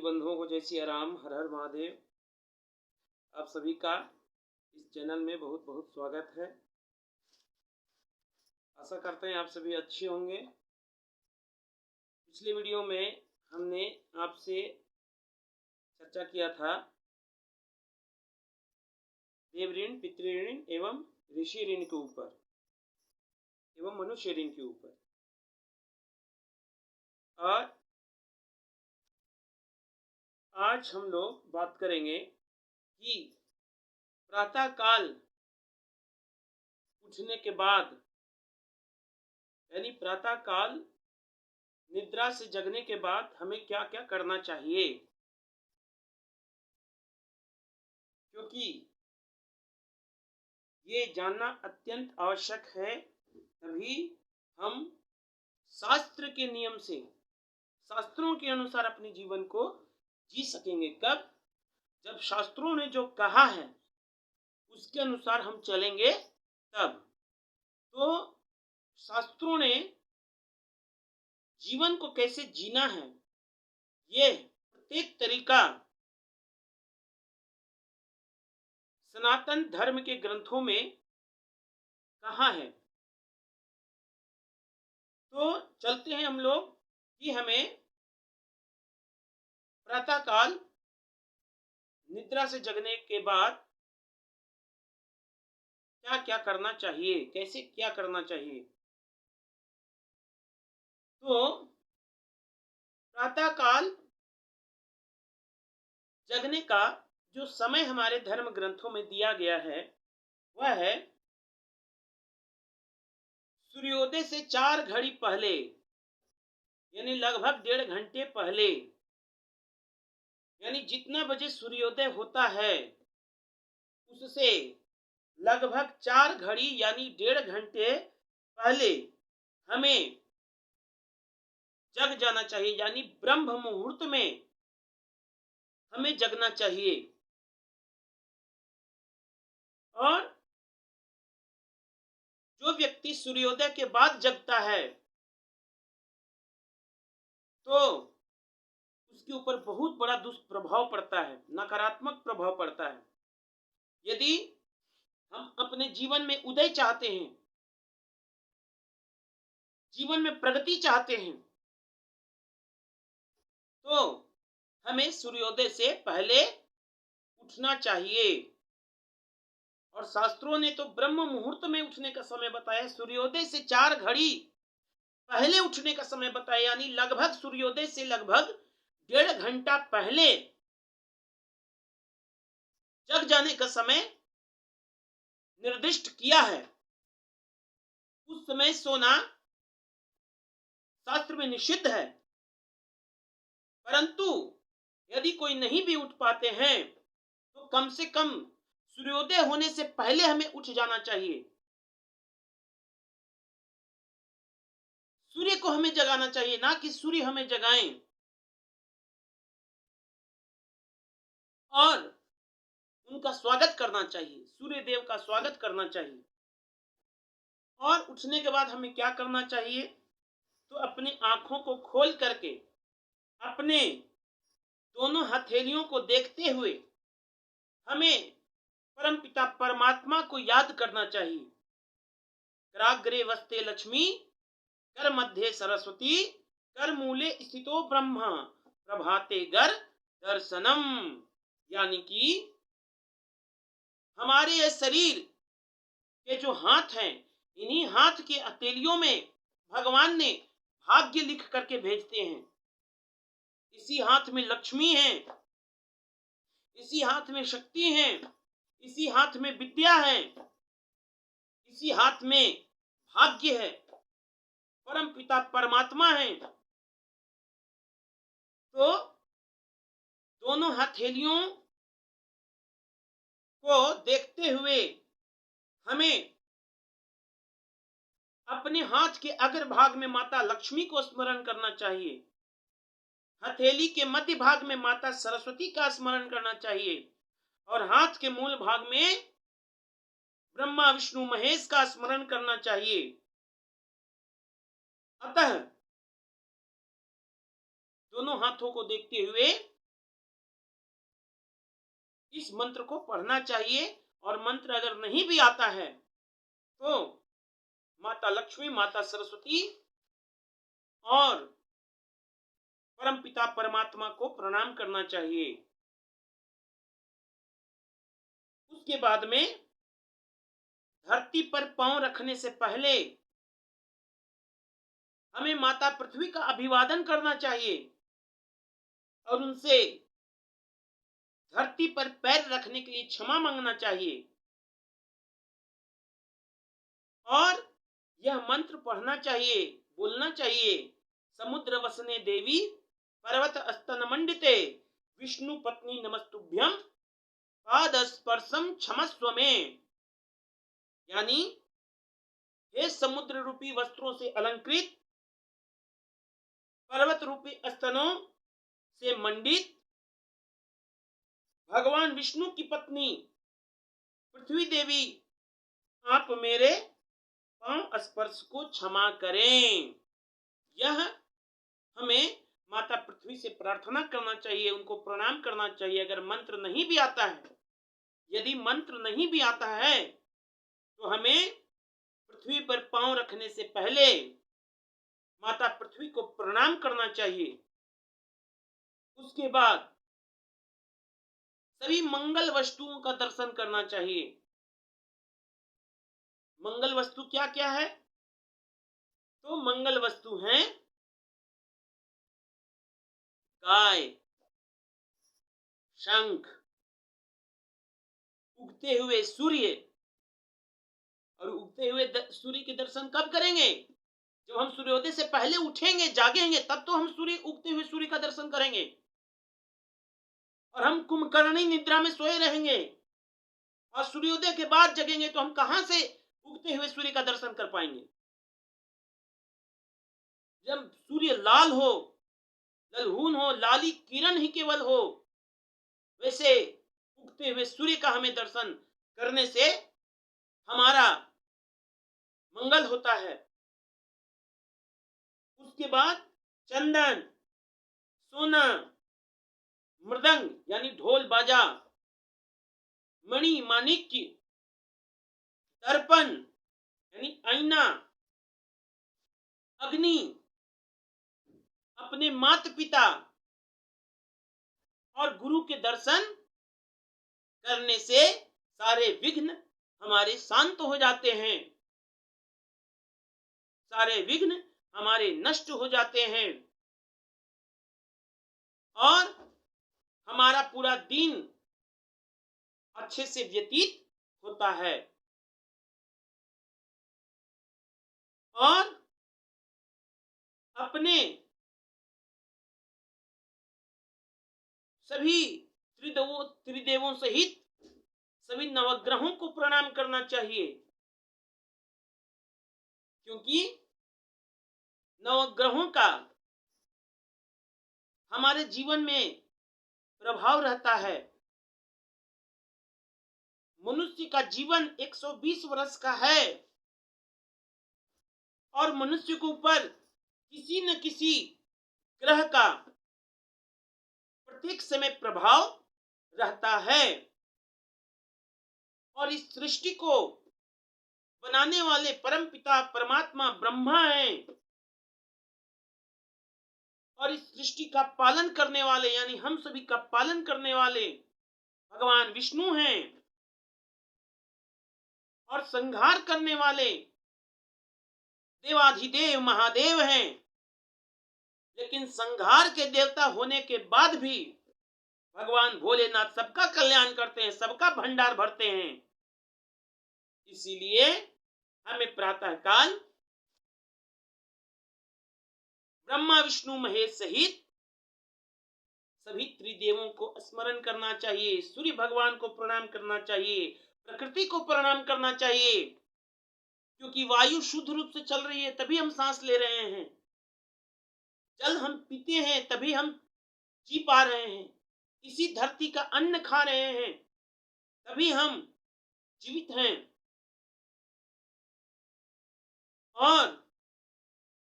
बंधुओं को जय सिया राम, हर हर महादेव। आप सभी का इस चैनल में बहुत बहुत स्वागत है। आशा करते हैं आप सभी अच्छे होंगे। पिछले वीडियो में हमने आपसे चर्चा किया था देव ऋण, पितृ ऋण एवं ऋषि ऋण के ऊपर एवं मनुष्य ऋण के ऊपर। और आज हम लोग बात करेंगे कि प्रातः काल उठने के बाद यानी प्रातः काल निद्रा से जगने के बाद हमें क्या क्या करना चाहिए, क्योंकि ये जानना अत्यंत आवश्यक है। तभी हम शास्त्र के नियम से, शास्त्रों के अनुसार अपने जीवन को जी सकेंगे। कब? जब शास्त्रों ने जो कहा है उसके अनुसार हम चलेंगे तब। तो शास्त्रों ने जीवन को कैसे जीना है, ये प्रत्येक तरीका सनातन धर्म के ग्रंथों में कहा है। तो चलते हैं हम लोग कि हमें प्रातः काल निद्रा से जगने के बाद क्या क्या करना चाहिए, कैसे क्या करना चाहिए। तो प्रातः काल जगने का जो समय हमारे धर्म ग्रंथों में दिया गया है वह है सूर्योदय से 4 घड़ी पहले, यानी लगभग 1.5 घंटे पहले। यानी जितना बजे सूर्योदय होता है उससे लगभग 4 घड़ी यानी 1.5 घंटे पहले हमें जग जाना चाहिए। यानी ब्रह्म मुहूर्त में हमें जगना चाहिए। और जो व्यक्ति सूर्योदय के बाद जगता है तो उसके ऊपर बहुत बड़ा दुष्प्रभाव पड़ता है, नकारात्मक प्रभाव पड़ता है। यदि हम अपने जीवन में उदय चाहते हैं, जीवन में प्रगति चाहते हैं, तो हमें सूर्योदय से पहले उठना चाहिए। और शास्त्रों ने तो ब्रह्म मुहूर्त में उठने का समय बताया, सूर्योदय से 4 घड़ी पहले उठने का समय बताया। यानी लगभग सूर्योदय से लगभग 1.5 घंटा पहले जग जाने का समय निर्दिष्ट किया है। उस समय सोना शास्त्र में निषिद्ध है। परंतु यदि कोई नहीं भी उठ पाते हैं तो कम से कम सूर्योदय होने से पहले हमें उठ जाना चाहिए। सूर्य को हमें जगाना चाहिए, ना कि सूर्य हमें जगाएं। और उनका स्वागत करना चाहिए, सूर्य देव का स्वागत करना चाहिए। और उठने के बाद हमें क्या करना चाहिए? तो अपनी आंखों को खोल करके अपने दोनों हथेलियों को देखते हुए हमें परमपिता परमात्मा को याद करना चाहिए। कराग्रे वस्ते लक्ष्मी, कर मध्य सरस्वती, कर मूले स्थितो ब्रह्मा, प्रभाते गर दर्शनम। यानी कि हमारे ये शरीर के जो हाथ हैं, इन्हीं हाथ के हथेलियों में भगवान ने भाग्य लिख करके भेजते हैं। इसी हाथ में लक्ष्मी है, इसी हाथ में शक्ति है, इसी हाथ में विद्या है, इसी हाथ में भाग्य है, परम पिता परमात्मा है। तो दोनों हथेलियों को देखते हुए हमें अपने हाथ के अग्रभाग में माता लक्ष्मी को स्मरण करना चाहिए, हथेली के मध्य भाग में माता सरस्वती का स्मरण करना चाहिए, और हाथ के मूल भाग में ब्रह्मा विष्णु महेश का स्मरण करना चाहिए। अतः दोनों हाथों को देखते हुए इस मंत्र को पढ़ना चाहिए। और मंत्र अगर नहीं भी आता है तो माता लक्ष्मी, माता सरस्वती और परमपिता परमात्मा को प्रणाम करना चाहिए। उसके बाद में धरती पर पांव रखने से पहले हमें माता पृथ्वी का अभिवादन करना चाहिए और उनसे धरती पर पैर रखने के लिए क्षमा मांगना चाहिए। और यह मंत्र पढ़ना चाहिए, बोलना चाहिए। समुद्र वसने देवी पर्वत स्तन मंडिते विष्णु पत्नी नमस्तुभ्यम पाद स्पर्शम क्षमस्व में। यानी हे समुद्र रूपी वस्त्रों से अलंकृत, पर्वत रूपी स्तनों से मंडित भगवान विष्णु की पत्नी पृथ्वी देवी, आप मेरे पांव स्पर्श को क्षमा करें। यह हमें माता पृथ्वी से प्रार्थना करना चाहिए, उनको प्रणाम करना चाहिए। अगर मंत्र नहीं भी आता है, यदि मंत्र नहीं भी आता है तो हमें पृथ्वी पर पांव रखने से पहले माता पृथ्वी को प्रणाम करना चाहिए। उसके बाद सभी मंगल वस्तुओं का दर्शन करना चाहिए। मंगल वस्तु क्या क्या है? तो मंगल वस्तु हैं गाय, शंख, उगते हुए सूर्य। और उगते हुए सूर्य के दर्शन कब करेंगे? जब हम सूर्योदय से पहले उठेंगे, जागेंगे, तब तो हम उगते हुए सूर्य का दर्शन करेंगे। और हम कुंभकर्णी निद्रा में सोए रहेंगे और सूर्योदय के बाद जगेंगे तो हम कहां से उगते हुए सूर्य का दर्शन कर पाएंगे? जब सूर्य लाल हो, ललहून हो, लाली किरण ही केवल हो, वैसे उगते हुए सूर्य का हमें दर्शन करने से हमारा मंगल होता है। उसके बाद चंदन, सोना, मृदंग यानी ढोल बाजा, मणि माणिक्य, दर्पण यानी आईना, अग्नि, अपने माता पिता और गुरु के दर्शन करने से सारे विघ्न हमारे शांत हो जाते हैं, सारे विघ्न हमारे नष्ट हो जाते हैं और हमारा पूरा दिन अच्छे से व्यतीत होता है। और अपने सभी त्रिदेवों सहित सभी नवग्रहों को प्रणाम करना चाहिए, क्योंकि नवग्रहों का हमारे जीवन में प्रभाव रहता है। मनुष्य का जीवन 120 वर्ष का है और मनुष्य के ऊपर किसी न किसी ग्रह का प्रत्येक समय प्रभाव रहता है। और इस सृष्टि को बनाने वाले परमपिता परमात्मा ब्रह्मा हैं और इस सृष्टि का पालन करने वाले यानी हम सभी का पालन करने वाले भगवान विष्णु हैं और संहार करने वाले देवाधिदेव महादेव हैं। लेकिन संहार के देवता होने के बाद भी भगवान भोलेनाथ सबका कल्याण करते हैं, सबका भंडार भरते हैं। इसीलिए हमें प्रातःकाल ब्रह्मा विष्णु महेश सहित सभी त्रिदेवों को स्मरण करना चाहिए, सूर्य भगवान को प्रणाम करना चाहिए, प्रकृति को प्रणाम करना चाहिए, क्योंकि वायु शुद्ध रूप से चल रही है तभी हम सांस ले रहे हैं, जल हम पीते हैं तभी हम जी पा रहे हैं, इसी धरती का अन्न खा रहे हैं तभी हम जीवित हैं। और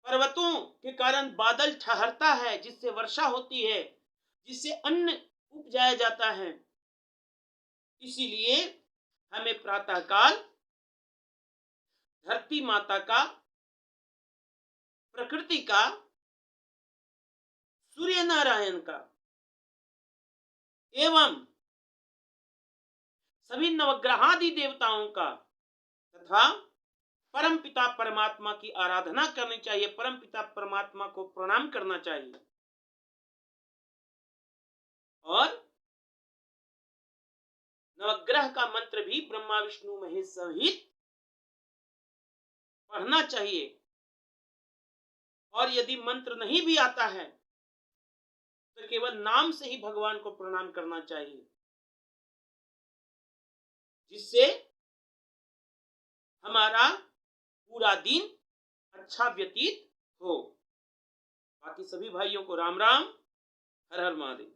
पर्वतों के कारण बादल ठहरता है जिससे वर्षा होती है, जिससे अन्न उपजाया जाता है। इसीलिए हमें प्रातःकाल धरती माता का, प्रकृति का, सूर्य नारायण का एवं सभी नवग्रहादि देवताओं का तथा परमपिता परमात्मा की आराधना करनी चाहिए। परमपिता परमात्मा को प्रणाम करना चाहिए और नवग्रह का मंत्र भी ब्रह्मा विष्णु महेश सहित पढ़ना चाहिए। और यदि मंत्र नहीं भी आता है तो केवल नाम से ही भगवान को प्रणाम करना चाहिए, जिससे हमारा पूरा दिन अच्छा व्यतीत हो। बाकी सभी भाइयों को राम राम, हर हर महादेव।